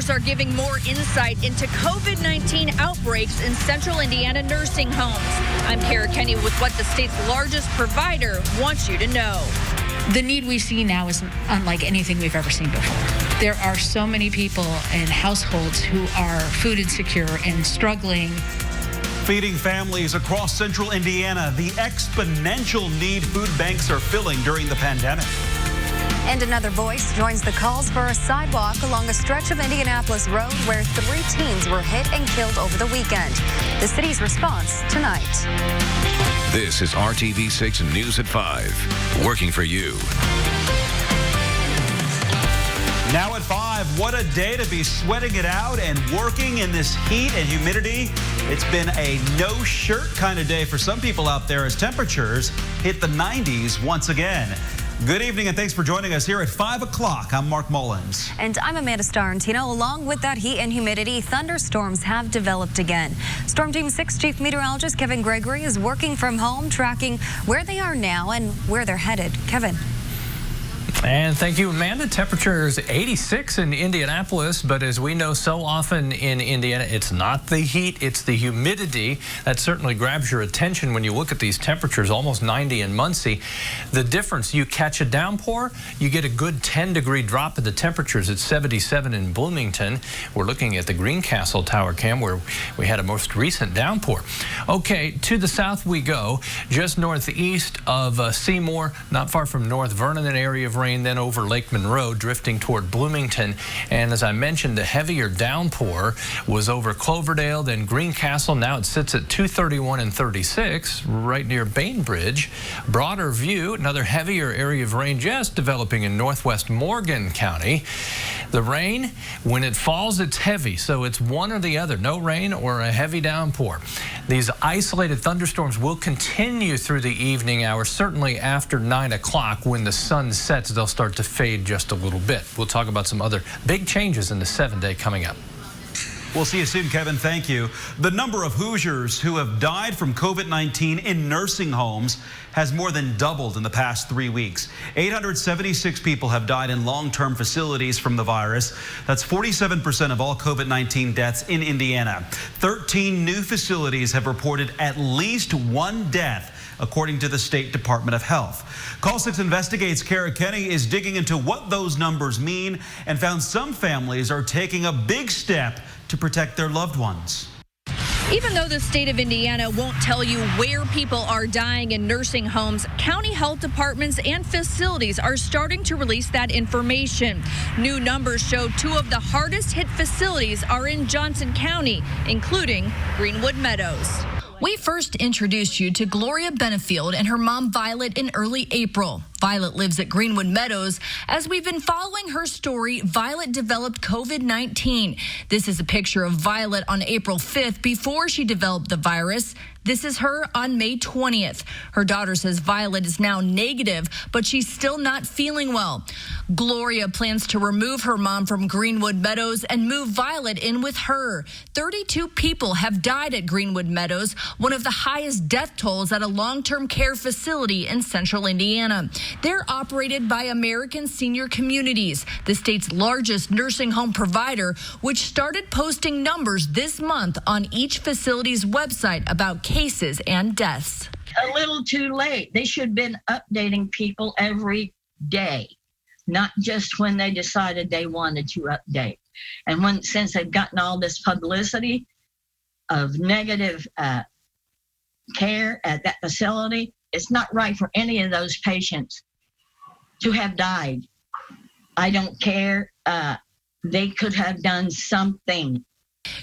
experts are giving more insight into COVID-19 outbreaks in central Indiana nursing homes. I'm Kara Kenny with what the state's largest provider wants you to know. The need we see now is unlike anything we've ever seen before. There are so many people in households who are food insecure and struggling. Feeding families across central Indiana, the exponential need food banks are filling during the pandemic. And another voice joins the calls for a sidewalk along a stretch of Indianapolis Road where 3 teens were hit and killed over the weekend. The city's response tonight. This is RTV6 News at 5, working for you. Now at 5, what a day to be sweating it out and working in this heat and humidity. It's been a no-shirt kind of day for some people out there as temperatures hit the 90s once again. Good evening and thanks for joining us here at 5 o'clock. I'm Mark Mullins. And I'm Amanda Starantino. Along with that heat and humidity, thunderstorms have developed again. Storm Team 6 Chief Meteorologist Kevin Gregory is working from home, tracking where they are now and where they're headed. Kevin. And thank you, Amanda. Temperature is 86 in Indianapolis, but as we know so often in Indiana, it's not the heat, it's the humidity that certainly grabs your attention when you look at these temperatures, almost 90 in Muncie. The difference, you catch a downpour, you get a good 10-degree drop in the temperatures. It's 77 in Bloomington. We're looking at the Greencastle Tower Cam where we had a most recent downpour. Okay, to the south we go, just northeast of Seymour, not far from North Vernon, an area of rain, then over Lake Monroe, drifting toward Bloomington. And as I mentioned, the heavier downpour was over Cloverdale, then Greencastle. Now it sits at 231 and 36, right near Bainbridge. Broader view, another heavier area of rain just developing in northwest Morgan County. The rain, when it falls, it's heavy, so it's one or the other, no rain or a heavy downpour. These isolated thunderstorms will continue through the evening hours, certainly after 9 o'clock when the sun sets. They'll start to fade just a little bit. We'll talk about some other big changes in the 7-day coming up. We'll see you soon, Kevin. Thank you. The number of Hoosiers who have died from COVID-19 in nursing homes has more than doubled in the past 3 weeks. 876 people have died in long-term facilities from the virus. That's 47% of all COVID-19 deaths in Indiana. 13 new facilities have reported at least 1 death, according to the State Department of Health. Call 6 Investigates Kara Kenny is digging into what those numbers mean and found some families are taking a big step to protect their loved ones. Even though the state of Indiana won't tell you where people are dying in nursing homes, county health departments and facilities are starting to release that information. New numbers show 2 of the hardest hit facilities are in Johnson County, including Greenwood Meadows. We first introduced you to Gloria Benefield and her mom Violet in early April. Violet lives at Greenwood Meadows. As we've been following her story, Violet developed COVID-19. This is a picture of Violet on April 5th before she developed the virus. This is her on May 20th. Her daughter says Violet is now negative, but she's still not feeling well. Gloria plans to remove her mom from Greenwood Meadows and move Violet in with her. 32 people have died at Greenwood Meadows, one of the highest death tolls at a long-term care facility in central Indiana. They're operated by American Senior Communities, the state's largest nursing home provider, which started posting numbers this month on each facility's website about cases and deaths. A little too late. They should have been updating people every day, not just when they decided they wanted to update. And since they've gotten all this publicity of negative care at that facility, it's not right for any of those patients to have died. I don't care. They could have done something.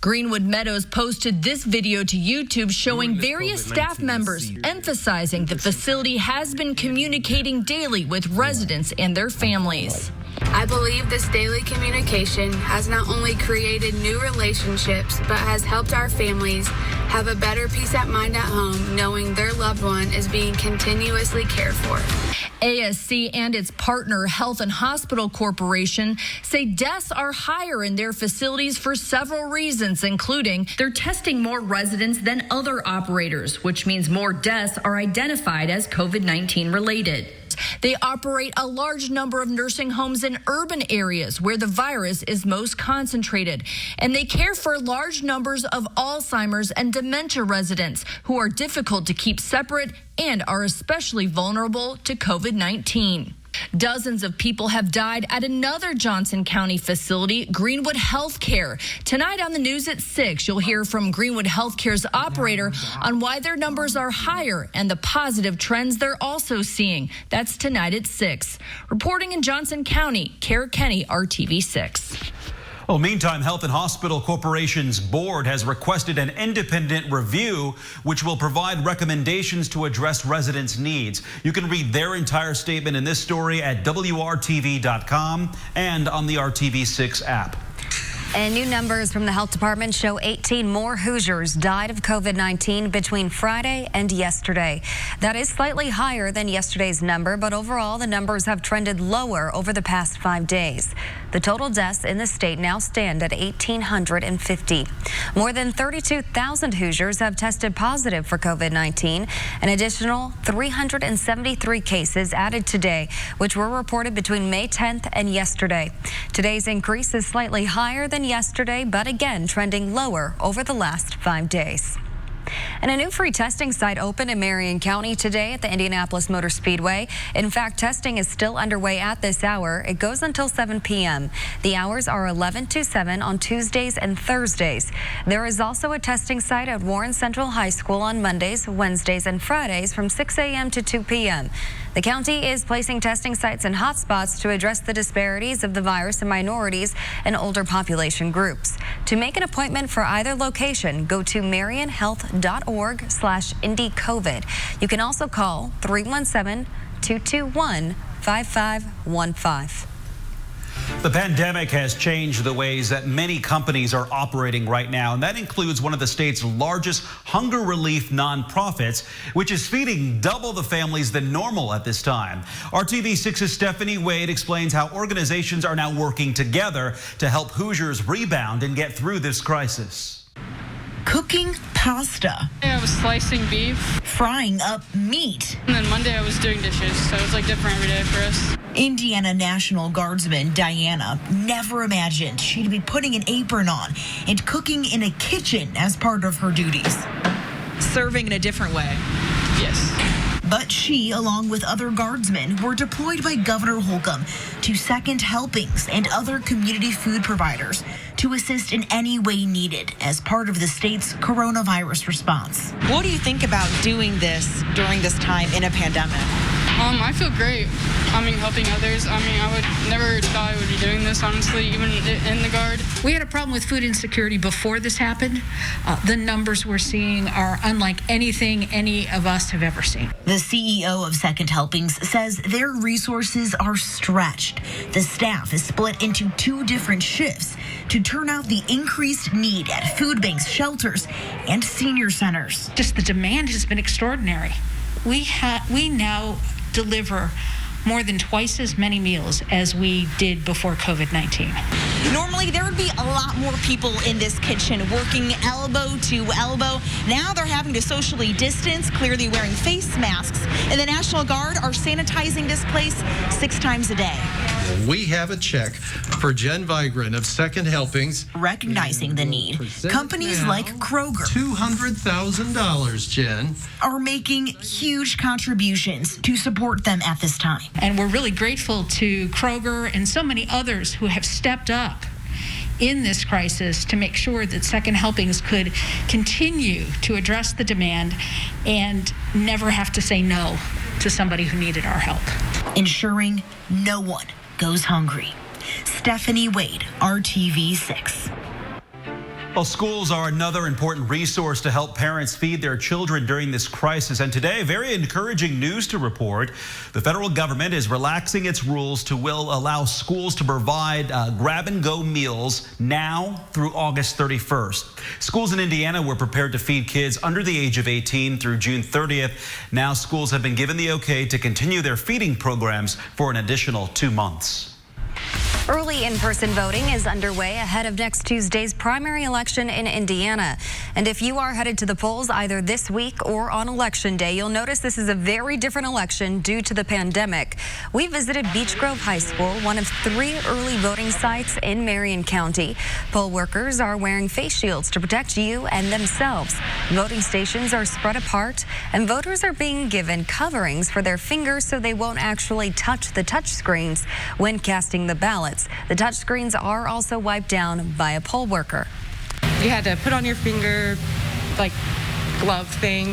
Greenwood Meadows posted this video to YouTube showing various staff members emphasizing the facility has been communicating daily with residents and their families. I believe this daily communication has not only created new relationships, but has helped our families have a better peace of mind at home, knowing their loved one is being continuously cared for. ASC and its partner, Health and Hospital Corporation, say deaths are higher in their facilities for several reasons, including they're testing more residents than other operators, which means more deaths are identified as COVID-19 related. They operate a large number of nursing homes in urban areas where the virus is most concentrated. And they care for large numbers of Alzheimer's and dementia residents who are difficult to keep separate and are especially vulnerable to COVID-19. Dozens of people have died at another Johnson County facility, Greenwood Healthcare. Tonight on the news at 6, you'll hear from Greenwood Healthcare's operator on why their numbers are higher and the positive trends they're also seeing. That's tonight at 6. Reporting in Johnson County, Kara Kenny, RTV6. Well, meantime, Health and Hospital Corporation's board has requested an independent review, which will provide recommendations to address residents' needs. You can read their entire statement in this story at WRTV.com and on the RTV6 app. And new numbers from the health department show 18 more Hoosiers died of COVID-19 between Friday and yesterday. That is slightly higher than yesterday's number, but overall the numbers have trended lower over the past 5 days. The total deaths in the state now stand at 1,850. More than 32,000 Hoosiers have tested positive for COVID-19. An additional 373 cases added today, which were reported between May 10th and yesterday. Today's increase is slightly higher than yesterday, but again trending lower over the last 5 days. And a new free testing site opened in Marion County today at the Indianapolis Motor Speedway. In fact, testing is still underway at this hour. It goes until 7 p.m. The hours are 11 to 7 on Tuesdays and Thursdays. There is also a testing site at Warren Central High School on Mondays, Wednesdays, and Fridays from 6 a.m. to 2 p.m. The county is placing testing sites in hotspots to address the disparities of the virus in minorities and older population groups. To make an appointment for either location, go to marionhealth.org/IndyCovid. You can also call 317-221-5515. The pandemic has changed the ways that many companies are operating right now, and that includes one of the state's largest hunger relief nonprofits, which is feeding double the families than normal at this time. RTV6's Stephanie Wade explains how organizations are now working together to help Hoosiers rebound and get through this crisis. Cooking pasta. I was slicing beef. Frying up meat. And then Monday I was doing dishes, so it was like different every day for us. Indiana National Guardsman Diana never imagined she'd be putting an apron on and cooking in a kitchen as part of her duties. Serving in a different way. Yes. But she, along with other guardsmen, were deployed by Governor Holcomb to Second Helpings and other community food providers to assist in any way needed as part of the state's coronavirus response. What do you think about doing this during this time in a pandemic? I feel great. Helping others. I would never thought I would be doing this, honestly, even in the Guard. We had a problem with food insecurity before this happened. The numbers we're seeing are unlike anything any of us have ever seen. The CEO of Second Helpings says their resources are stretched. The staff is split into 2 different shifts to turn out the increased need at food banks, shelters, and senior centers. Just the demand has been extraordinary. We now deliver more than twice as many meals as we did before COVID-19. Normally, there would be a lot more people in this kitchen working elbow to elbow. Now they're having to socially distance, clearly wearing face masks. And the National Guard are sanitizing this place 6 times a day. We have a check for Jen Vigran of Second Helpings. Recognizing the need, companies like Kroger, $200,000, Jen, are making huge contributions to support them at this time. And we're really grateful to Kroger and so many others who have stepped up in this crisis to make sure that Second Helpings could continue to address the demand and never have to say no to somebody who needed our help. Ensuring no one goes hungry. Stephanie Wade, RTV6. Well, schools are another important resource to help parents feed their children during this crisis. And today, very encouraging news to report. The federal government is relaxing its rules to allow schools to provide grab-and-go meals now through August 31st. Schools in Indiana were prepared to feed kids under the age of 18 through June 30th. Now schools have been given the okay to continue their feeding programs for an additional 2 months. Early in-person voting is underway ahead of next Tuesday's primary election in Indiana. And if you are headed to the polls either this week or on Election Day, you'll notice this is a very different election due to the pandemic. We visited Beech Grove High School, one of 3 early voting sites in Marion County. Poll workers are wearing face shields to protect you and themselves. Voting stations are spread apart, and voters are being given coverings for their fingers so they won't actually touch the touch screens when casting the ballots. The touch screens are also wiped down by a poll worker. You had to put on your finger, like, glove thing,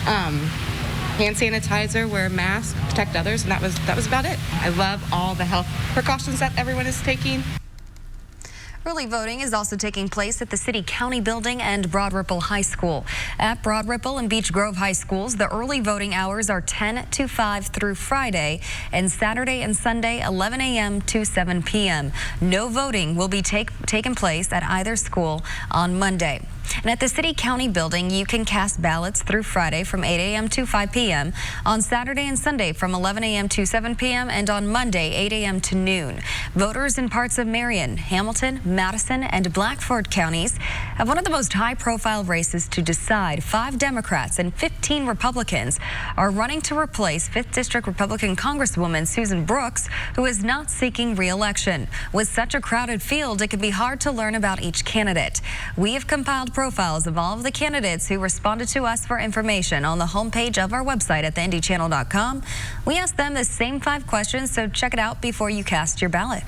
hand sanitizer, wear a mask, protect others, and that was about it. I love all the health precautions that everyone is taking. Early voting is also taking place at the City County Building and Broad Ripple High School. At Broad Ripple and Beech Grove High Schools, the early voting hours are 10 to 5 through Friday, and Saturday and Sunday 11 a.m. to 7 p.m. No voting will be taking place at either school on Monday. And at the City County Building, you can cast ballots through Friday from 8 a.m. to 5 p.m., on Saturday and Sunday from 11 a.m. to 7 p.m., and on Monday, 8 a.m. to noon. Voters in parts of Marion, Hamilton, Madison, and Blackford counties have one of the most high-profile races to decide. 5 Democrats and 15 Republicans are running to replace 5th District Republican Congresswoman Susan Brooks, who is not seeking re-election. With such a crowded field, it can be hard to learn about each candidate. We have compiled profiles of all of the candidates who responded to us for information on the homepage of our website at theindychannel.com. We asked them the same 5 questions, so check it out before you cast your ballot.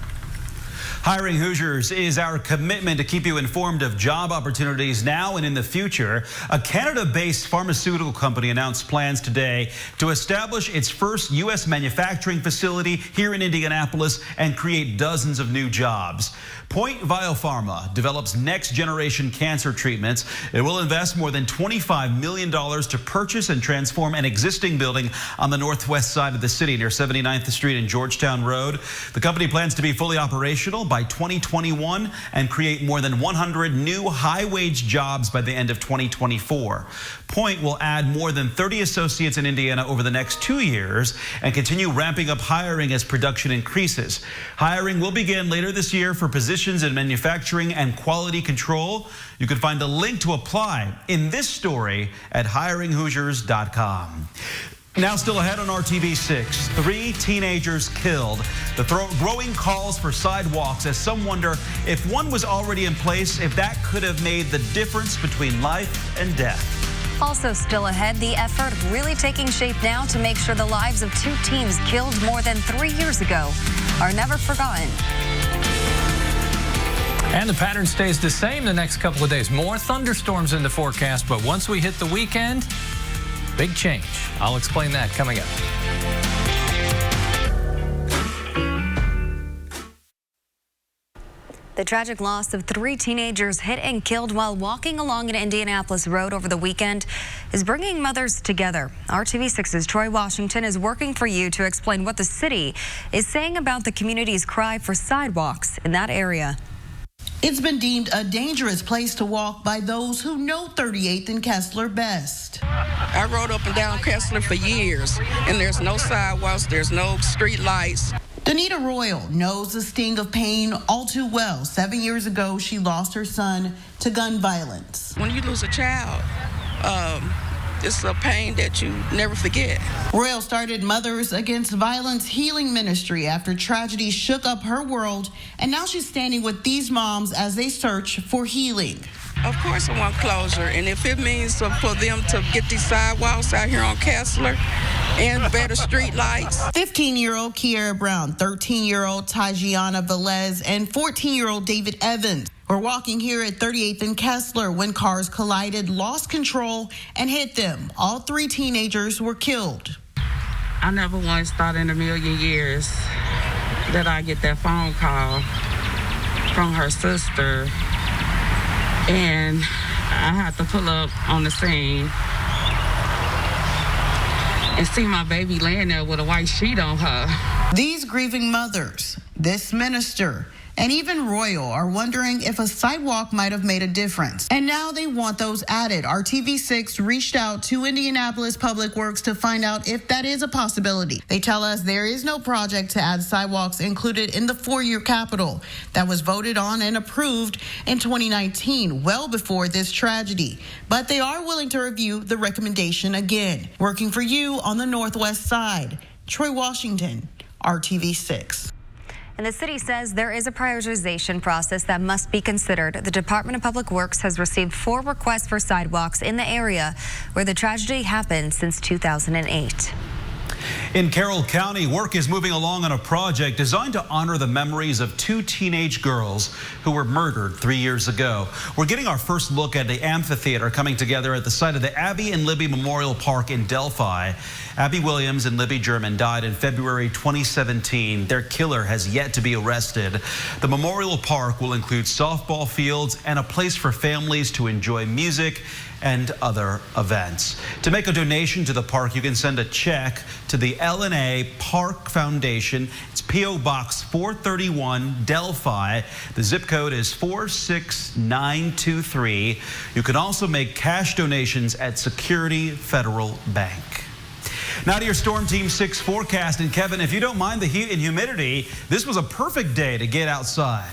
Hiring Hoosiers is our commitment to keep you informed of job opportunities now and in the future. A Canada-based pharmaceutical company announced plans today to establish its first U.S. manufacturing facility here in Indianapolis and create dozens of new jobs. Point Biopharma develops next-generation cancer treatments. It will invest more than $25 million to purchase and transform an existing building on the northwest side of the city near 79th Street and Georgetown Road. The company plans to be fully operational by 2021 and create more than 100 new high-wage jobs by the end of 2024. Point will add more than 30 associates in Indiana over the next 2 years and continue ramping up hiring as production increases. Hiring will begin later this year for positions in manufacturing and quality control. You can find a link to apply in this story at hiringhoosiers.com. Now still ahead on RTV6, 3 teenagers killed. The growing calls for sidewalks as some wonder if one was already in place, if that could have made the difference between life and death. Also still ahead, the effort really taking shape now to make sure the lives of 2 teens killed more than 3 years ago are never forgotten. And the pattern stays the same the next couple of days. More thunderstorms in the forecast, but once we hit the weekend, big change. I'll explain that coming up. The tragic loss of 3 teenagers hit and killed while walking along an Indianapolis road over the weekend is bringing mothers together. RTV6's Troy Washington is working for you to explain what the city is saying about the community's cry for sidewalks in that area. It's been deemed a dangerous place to walk by those who know 38th and Kessler best. I rode up and down Kessler for years, and there's no sidewalks, there's no street lights. Donita Royal knows the sting of pain all too well. 7 years ago, she lost her son to gun violence. When you lose a child, it's a pain that you never forget. Royal started Mothers Against Violence Healing Ministry after tragedy shook up her world, and now she's standing with these moms as they search for healing. Of course I want closure, and if it means for them to get these sidewalks out here on Kessler and better street lights. 15-year-old Kiera Brown, 13-year-old Tajiana Velez, and 14-year-old David Evans were walking here at 38th and Kessler when cars collided, lost control, and hit them. All 3 teenagers were killed. I never once thought in a million years that I'd get that phone call from her sister, and I had to pull up on the scene and see my baby laying there with a white sheet on her. These grieving mothers, this minister, and even Royal are wondering if a sidewalk might have made a difference. And now they want those added. RTV6 reached out to Indianapolis Public Works to find out if that is a possibility. They tell us there is no project to add sidewalks included in the 4-year capital that was voted on and approved in 2019, well before this tragedy. But they are willing to review the recommendation again. Working for you on the Northwest side, Troy Washington, RTV6. And the city says there is a prioritization process that must be considered. The Department of Public Works has received 4 requests for sidewalks in the area where the tragedy happened since 2008. In Carroll County, work is moving along on a project designed to honor the memories of 2 teenage girls who were murdered 3 years ago. We're getting our first look at the amphitheater coming together at the site of the Abby and Libby Memorial Park in Delphi. Abby Williams and Libby German died in February 2017. Their killer has yet to be arrested. The Memorial Park will include softball fields and a place for families to enjoy music and other events. To make a donation to the park, you can send a check to the L&A Park Foundation. It's P.O. Box 431, Delphi. The zip code is 46923. You can also make cash donations at Security Federal Bank. Now to your Storm Team 6 forecast. And Kevin, if you don't mind the heat and humidity, this was a perfect day to get outside.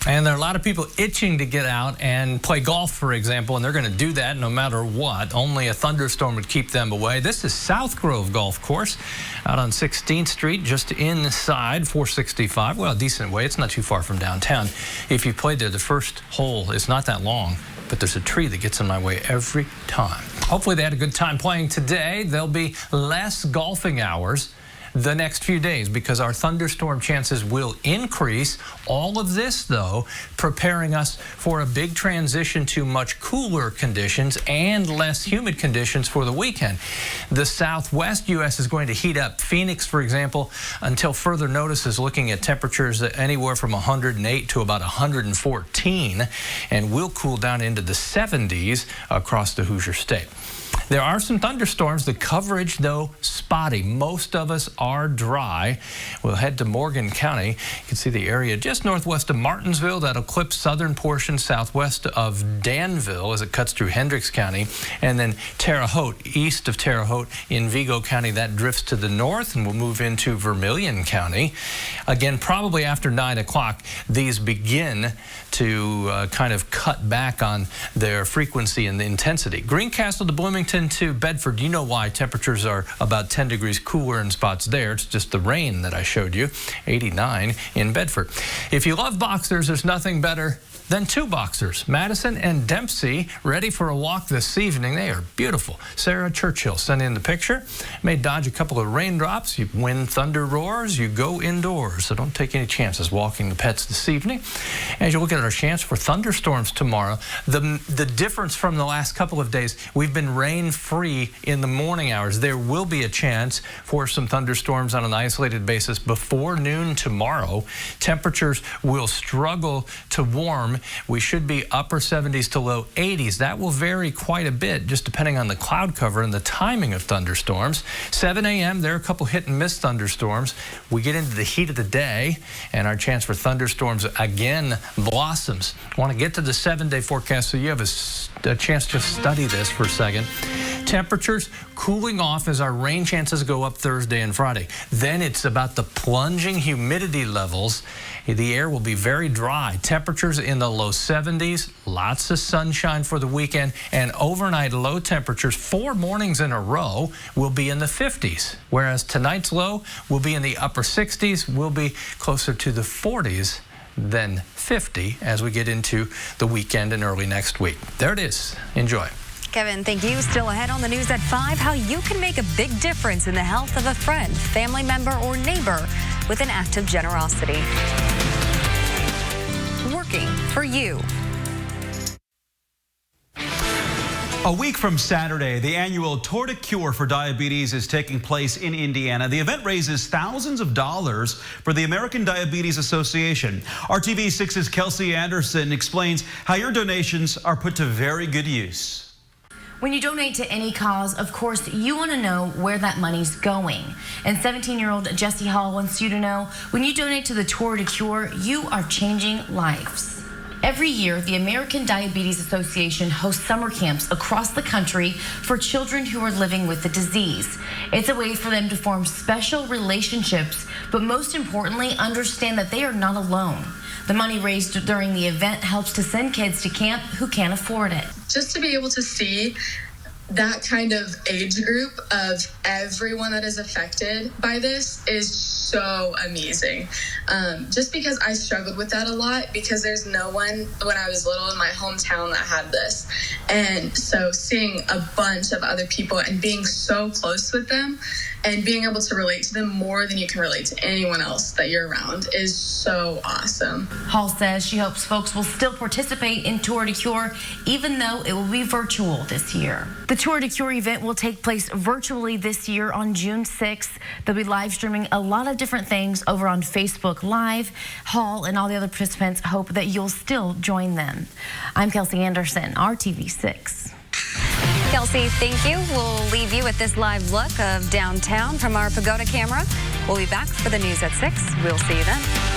And there are a lot of people itching to get out and play golf, for example, and they're going to do that no matter what. Only a thunderstorm would keep them away. This is South Grove Golf Course out on 16th Street, just inside 465. Well, a decent way. It's not too far from downtown. If you played there, the first hole is not that long, but there's a tree that gets in my way every time. Hopefully they had a good time playing today. There'll be less golfing hours the next few days because our thunderstorm chances will increase. All of this, though, preparing us for a big transition to much cooler conditions and less humid conditions for the weekend. The southwest U.S. is going to heat up. Phoenix, for example, until further notice, is looking at temperatures anywhere from 108 to about 114, and will cool down into the 70s across the Hoosier State. There are some thunderstorms. The coverage, though, spotty. Most of us are dry. We'll head to Morgan County. You can see the area just northwest of Martinsville. That'll clip southern portion southwest of Danville as it cuts through Hendricks County. And then Terre Haute, east of Terre Haute in Vigo County, that drifts to the north and will move into Vermilion County. Again, probably after 9 o'clock, these begin to kind of cut back on their frequency and the intensity. Greencastle to Bloomington to Bedford, you know why temperatures are about 10 degrees cooler in spots there. It's just the rain that I showed you. 89 in Bedford. If you love boxers, there's nothing better than 2 boxers. Madison and Dempsey ready for a walk this evening. They are beautiful. Sarah Churchill sent in the picture. May dodge a couple of raindrops. You win thunder roars. You go indoors. So don't take any chances walking the pets this evening. As you look at our chance for thunderstorms tomorrow, the difference from the last couple of days, we've been rain-free in the morning hours. There will be a chance for some thunderstorms on an isolated basis before noon tomorrow. Temperatures will struggle to warm. We should be upper 70s to low 80s. That will vary quite a bit just depending on the cloud cover and the timing of thunderstorms. 7 a.m. there are a couple hit and miss thunderstorms. We get into the heat of the day and our chance for thunderstorms again blossoms. I want to get to the 7-day forecast so you have a chance to study this for a second. Temperatures cooling off as our rain chances go up Thursday and Friday. Then it's about the plunging humidity levels. The air will be very dry. Temperatures in the low 70s, lots of sunshine for the weekend, and overnight low temperatures 4 mornings in a row will be in the 50s, whereas tonight's low will be in the upper 60s, will be closer to the 40s than 50 as we get into the weekend and early next week. There it is. Enjoy. Kevin, thank you. Still ahead on the news at 5, how you can make a big difference in the health of a friend, family member, or neighbor with an act of generosity. Working for you. A week from Saturday, the annual Tour de Cure for Diabetes is taking place in Indiana. The event raises thousands of dollars for the American Diabetes Association. RTV6's Kelsey Anderson explains how your donations are put to very good use. When you donate to any cause, of course, you want to know where that money's going. And 17-year-old Jessie Hall wants you to know, when you donate to the Tour de Cure, you are changing lives. Every year, the American Diabetes Association hosts summer camps across the country for children who are living with the disease. It's a way for them to form special relationships, but most importantly, understand that they are not alone. The money raised during the event helps to send kids to camp who can't afford it. Just to be able to see that kind of age group of everyone that is affected by this is so amazing. Just because I struggled with that a lot, because there's no one when I was little in my hometown that had this. And so seeing a bunch of other people and being so close with them and being able to relate to them more than you can relate to anyone else that you're around is so awesome. Hall says she hopes folks will still participate in Tour de Cure, even though it will be virtual this year. The Tour de Cure event will take place virtually this year on June 6th. They'll be live streaming a lot of different things over on Facebook Live. Hall and all the other participants hope that you'll still join them. I'm Kelsey Anderson, RTV6. Kelsey, thank you. We'll leave you with this live look of downtown from our Pagoda camera. We'll be back for the news at 6. We'll see you then.